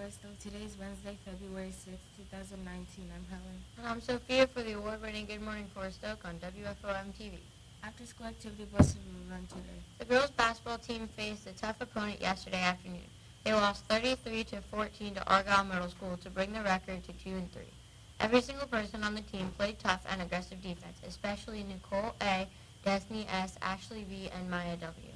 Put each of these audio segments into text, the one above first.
First Oak. Today is Wednesday, February 6, 2019. I'm Helen. And I'm Sophia for the award-winning Good Morning Forest Oak on WFOM-TV. After school activity buses will run today. The girls' basketball team faced a tough opponent yesterday afternoon. They lost 33-14 to Argyle Middle School to bring the record to 2-3. Every single person on the team played tough and aggressive defense, especially Nicole A., Destiny S., Ashley B., and Maya W.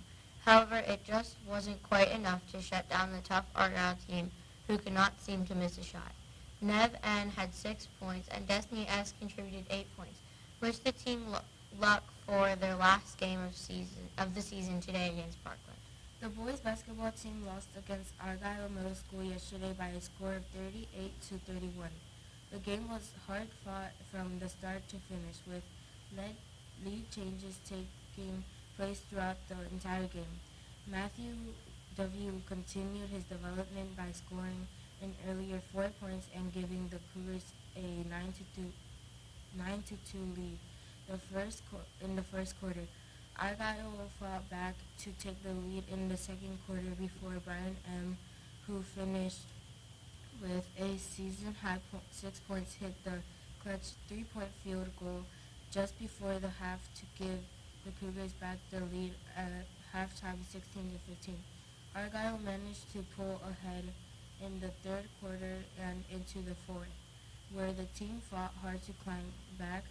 However, it just wasn't quite enough to shut down the tough Argyle team, who could not seem to miss a shot. Nev N. had 6 points, and Destiny S. contributed 8 points. Wish the team luck for their last game of the season today against Parkland. The boys' basketball team lost against Argyle Middle School yesterday by a score of 38-31. The game was hard fought from the start to finish, with lead changes taking place throughout the entire game. Matthew W. continued his development by scoring an earlier 4 points and giving the Cougars a 9-2 lead in the first quarter. Argyle fought back to take the lead in the second quarter before Brian M., who finished with a season-high 6 points, hit the clutch 3-point field goal just before the half to give the Cougars back the lead at halftime 16-15. Argyle managed to pull ahead in the third quarter and into the fourth, where the team fought hard to climb back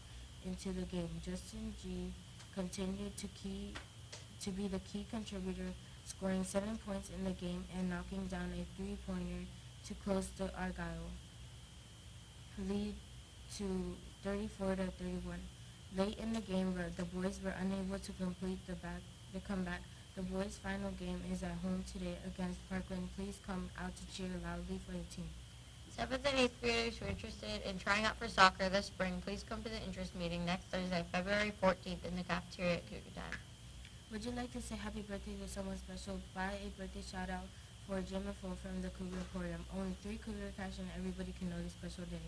into the game. Justin G. continued to be the key contributor, scoring 7 points in the game and knocking down a three-pointer to close the Argyle lead to 34-31. Late in the game, the boys were unable to complete the comeback. The boys' final game is at home today against Parkland. Please come out to cheer loudly for the team. 7th and 8th graders who are interested in trying out for soccer this spring, please come to the interest meeting next Thursday, February 14th in the cafeteria at Cougar Time. Would you like to say happy birthday to someone special? Buy a birthday shout-out for Jim and Fo from the Cougar Emporium. Only 3 Cougar Cash and everybody can know this special day.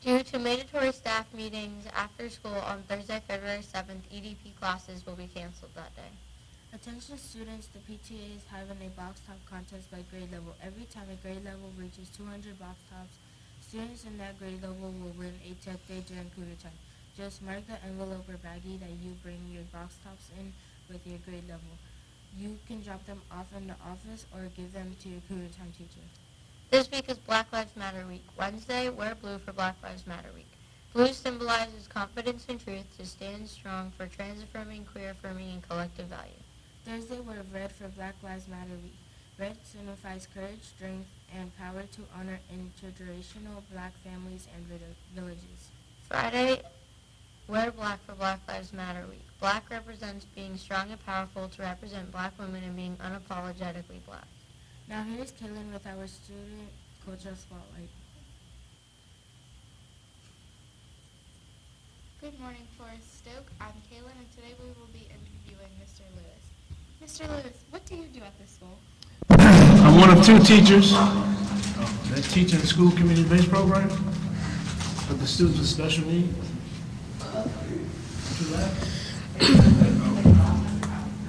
Due to mandatory staff meetings after school on Thursday, February 7th, EDP classes will be canceled that day. Attention students, the PTA is having a box top contest by grade level. Every time a grade level reaches 200 box tops, students in that grade level will win a 10th day during Cougar Time. Just mark the envelope or baggie that you bring your box tops in with your grade level. You can drop them off in the office or give them to your Cougar Time teacher. This week is Black Lives Matter Week. Wednesday, wear blue for Black Lives Matter Week. Blue symbolizes confidence and truth to stand strong for trans-affirming, queer-affirming, and collective value. Thursday, wear red for Black Lives Matter Week. Red signifies courage, strength, and power to honor intergenerational black families and villages. Friday, wear black for Black Lives Matter Week. Black represents being strong and powerful to represent black women and being unapologetically black. Now here's Kaylin with our student cultural spotlight. Good morning, Forest Stoke. I'm Kaylin, and today we will be interviewing Mr. Lewis. Mr. Lewis, what do you do at this school? I'm one of 2 teachers that teach in the school community-based program for the students with special needs.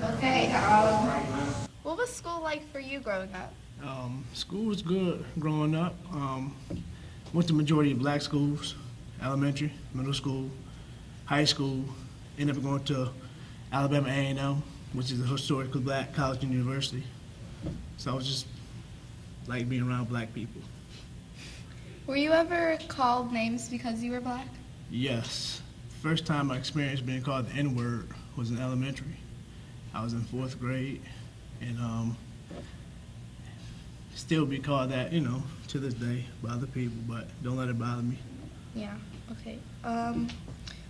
Okay. What was school like for you growing up? School was good growing up. Went to majority of black schools, elementary, middle school, high school. Ended up going to Alabama A&M, which is a historically black college and university. So I was just like being around black people. Were you ever called names because you were black? Yes. First time I experienced being called the N-word was in elementary. I was in 4th grade, and still be called that, to this day by other people, but don't let it bother me. Yeah, okay.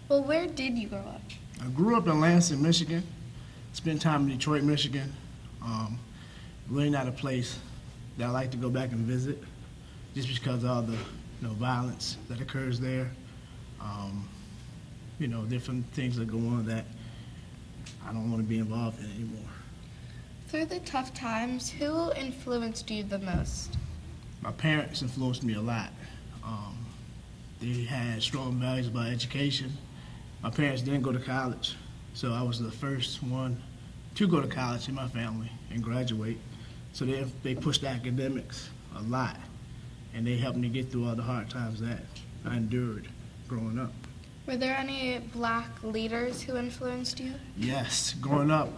Well, where did you grow up? I grew up in Lansing, Michigan. Spent time in Detroit, Michigan. Really not a place that I like to go back and visit, just because of all the violence that occurs there. Different things that go on that I don't want to be involved in anymore. Through the tough times, who influenced you the most? My parents influenced me a lot. They had strong values about education. My parents didn't go to college, so I was the first one to go to college in my family and graduate. So they pushed academics a lot. and they helped me get through all the hard times that I endured growing up. Were there any black leaders who influenced you? Yes, growing up,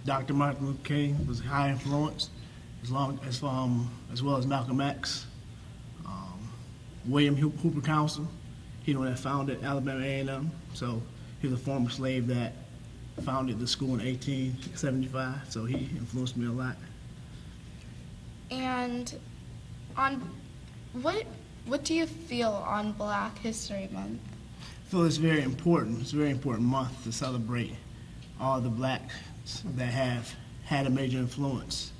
Dr. Martin Luther King was a high influence, as well as Malcolm X, William Hooper Council. He the one that founded Alabama A&M, so he was a former slave that founded the school in 1875, so he influenced me a lot. And on what do you feel on Black History Month? I feel it's very important. It's a very important month to celebrate all the blacks that have had a major influence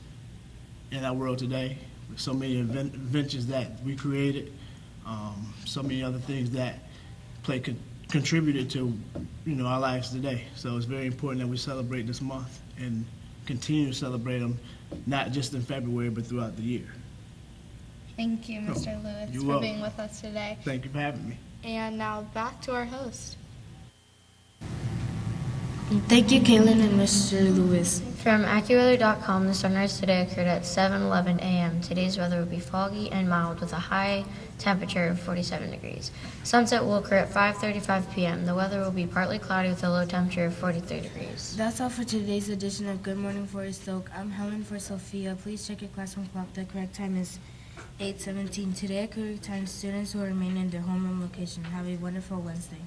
in our world today. With so many inventions that we created, so many other things that contributed to our lives today. So it's very important that we celebrate this month and continue to celebrate them, not just in February, but throughout the year. Thank you, Mr. Lewis, You're for welcome. being with us today. Thank you for having me. And now back to our host. Thank you, Kaylin and Mr. Lewis. From AccuWeather.com, the sunrise today occurred at 7:11 a.m. Today's weather will be foggy and mild with a high temperature of 47 degrees. Sunset will occur at 5:35 p.m. The weather will be partly cloudy with a low temperature of 43 degrees. That's all for today's edition of Good Morning Forest Oak. I'm Helen for Sophia. Please check your classroom clock. The correct time is 8:17. Today at Curry Time, students will remain in their homeroom location. Have a wonderful Wednesday.